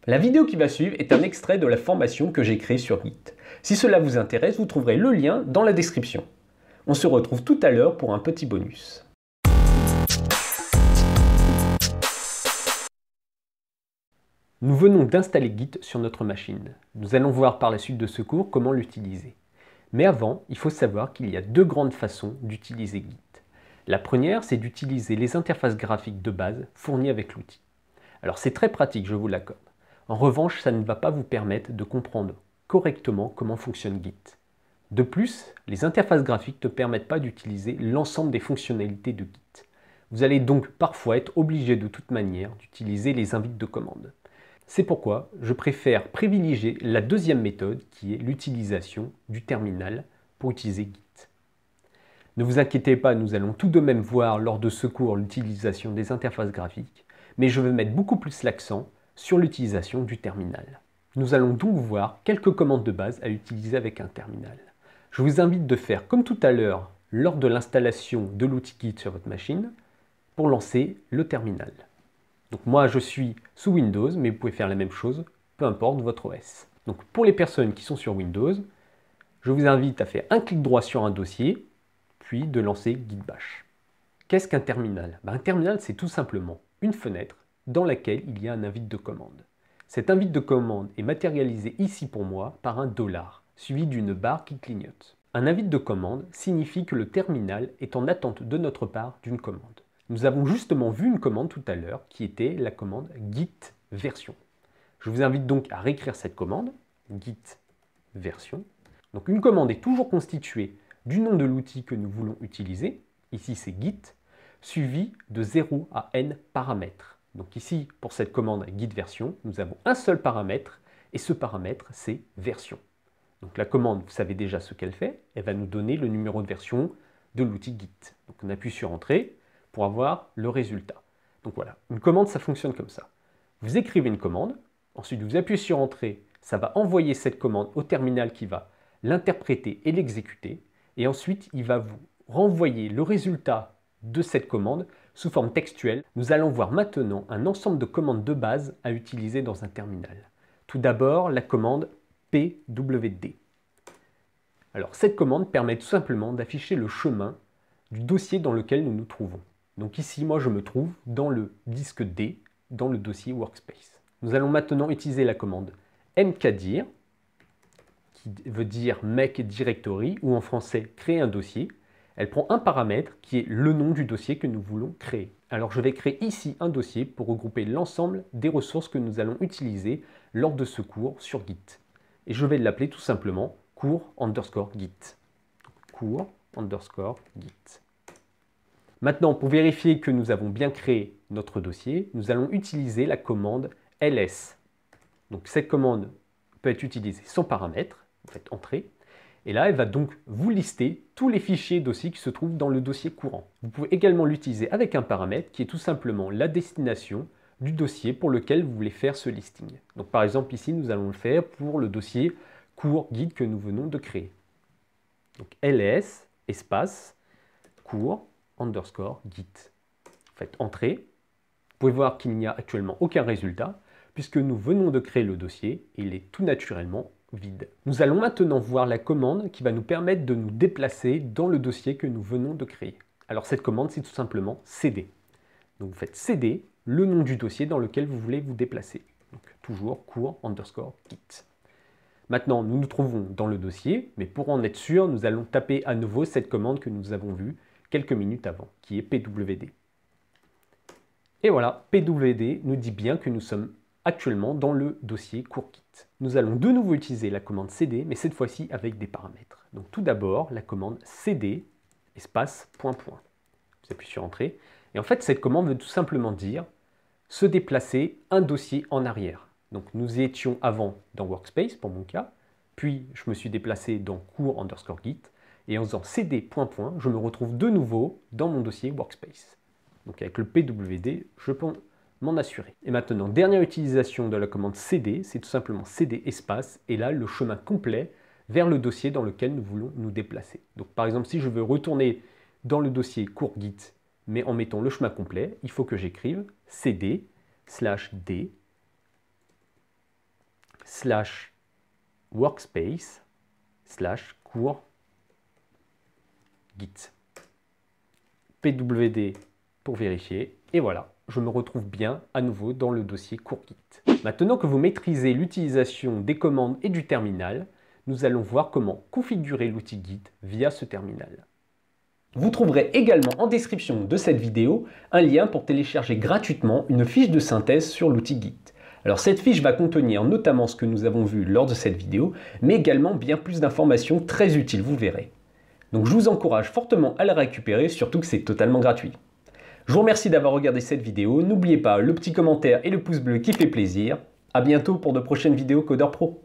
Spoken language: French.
La vidéo qui va suivre est un extrait de la formation que j'ai créée sur Git. Si cela vous intéresse, vous trouverez le lien dans la description. On se retrouve tout à l'heure pour un petit bonus. Nous venons d'installer Git sur notre machine. Nous allons voir par la suite de ce cours comment l'utiliser. Mais avant, il faut savoir qu'il y a deux grandes façons d'utiliser Git. La première, c'est d'utiliser les interfaces graphiques de base fournies avec l'outil. Alors c'est très pratique, je vous l'accorde. En revanche, ça ne va pas vous permettre de comprendre correctement comment fonctionne Git. De plus, les interfaces graphiques ne permettent pas d'utiliser l'ensemble des fonctionnalités de Git. Vous allez donc parfois être obligé de toute manière d'utiliser les invites de commande. C'est pourquoi je préfère privilégier la deuxième méthode qui est l'utilisation du terminal pour utiliser Git. Ne vous inquiétez pas, nous allons tout de même voir lors de ce cours l'utilisation des interfaces graphiques, mais je vais mettre beaucoup plus l'accent sur l'utilisation du terminal. Nous allons donc voir quelques commandes de base à utiliser avec un terminal. Je vous invite de faire comme tout à l'heure lors de l'installation de l'outil Git sur votre machine pour lancer le terminal. Donc moi je suis sous Windows, mais vous pouvez faire la même chose, peu importe votre OS. Donc pour les personnes qui sont sur Windows, je vous invite à faire un clic droit sur un dossier, puis de lancer Git bash. Qu'est-ce qu'un terminal? Un terminal, c'est tout simplement une fenêtre dans laquelle il y a un invite de commande. Cet invite de commande est matérialisé ici pour moi par un $, suivi d'une barre qui clignote. Un invite de commande signifie que le terminal est en attente de notre part d'une commande. Nous avons justement vu une commande tout à l'heure qui était la commande git version. Je vous invite donc à réécrire cette commande, git version. Donc une commande est toujours constituée du nom de l'outil que nous voulons utiliser, ici c'est git, suivi de 0 à n paramètres. Donc ici, pour cette commande git version, nous avons un seul paramètre, et ce paramètre, c'est version. Donc la commande, vous savez déjà ce qu'elle fait, elle va nous donner le numéro de version de l'outil Git. Donc on appuie sur Entrée pour avoir le résultat. Donc voilà, une commande, ça fonctionne comme ça. Vous écrivez une commande, ensuite vous appuyez sur Entrée, ça va envoyer cette commande au terminal qui va l'interpréter et l'exécuter, et ensuite il va vous renvoyer le résultat de cette commande sous forme textuelle. Nous allons voir maintenant un ensemble de commandes de base à utiliser dans un terminal. Tout d'abord, la commande pwd. Alors cette commande permet tout simplement d'afficher le chemin du dossier dans lequel nous nous trouvons. Donc ici, moi je me trouve dans le disque D, dans le dossier Workspace. Nous allons maintenant utiliser la commande mkdir, qui veut dire make directory, ou en français créer un dossier. Elle prend un paramètre qui est le nom du dossier que nous voulons créer. Alors je vais créer ici un dossier pour regrouper l'ensemble des ressources que nous allons utiliser lors de ce cours sur Git. Et je vais l'appeler tout simplement cours_git. Cours_git. Maintenant, pour vérifier que nous avons bien créé notre dossier, nous allons utiliser la commande ls. Donc cette commande peut être utilisée sans paramètre, vous faites Entrée. Et là, elle va donc vous lister tous les fichiers dossiers qui se trouvent dans le dossier courant. Vous pouvez également l'utiliser avec un paramètre qui est tout simplement la destination du dossier pour lequel vous voulez faire ce listing. Donc par exemple ici, nous allons le faire pour le dossier cours Git que nous venons de créer. Donc ls espace cours_git. Faites Entrée. Vous pouvez voir qu'il n'y a actuellement aucun résultat puisque nous venons de créer le dossier et il est tout naturellement vide. Nous allons maintenant voir la commande qui va nous permettre de nous déplacer dans le dossier que nous venons de créer. Alors cette commande, c'est tout simplement cd. Donc vous faites cd, le nom du dossier dans lequel vous voulez vous déplacer. Donc toujours cours_git. Maintenant, nous nous trouvons dans le dossier, mais pour en être sûr, nous allons taper à nouveau cette commande que nous avons vue quelques minutes avant, qui est pwd. Et voilà, pwd nous dit bien que nous sommes actuellement dans le dossier cours Git. Nous allons de nouveau utiliser la commande cd, mais cette fois-ci avec des paramètres. Donc tout d'abord, la commande cd espace .. Vous appuyez sur Entrée. Et en fait, cette commande veut tout simplement dire se déplacer un dossier en arrière. Donc nous étions avant dans Workspace, pour mon cas, puis je me suis déplacé dans cours_git, et en faisant cd .. je me retrouve de nouveau dans mon dossier Workspace. Donc avec le pwd, je peux m'en assurer. Et maintenant, dernière utilisation de la commande cd, c'est tout simplement cd espace, et là, le chemin complet vers le dossier dans lequel nous voulons nous déplacer. Donc par exemple, si je veux retourner dans le dossier cours Git, mais en mettant le chemin complet, il faut que j'écrive cd/d /workspace/cours Git. pwd pour vérifier, et voilà, je me retrouve bien à nouveau dans le dossier cours Git. Maintenant que vous maîtrisez l'utilisation des commandes et du terminal, nous allons voir comment configurer l'outil Git via ce terminal. Vous trouverez également en description de cette vidéo un lien pour télécharger gratuitement une fiche de synthèse sur l'outil Git. Alors cette fiche va contenir notamment ce que nous avons vu lors de cette vidéo, mais également bien plus d'informations très utiles, vous verrez. Donc je vous encourage fortement à la récupérer, surtout que c'est totalement gratuit. Je vous remercie d'avoir regardé cette vidéo, n'oubliez pas le petit commentaire et le pouce bleu qui fait plaisir. A bientôt pour de prochaines vidéos Codeur Pro.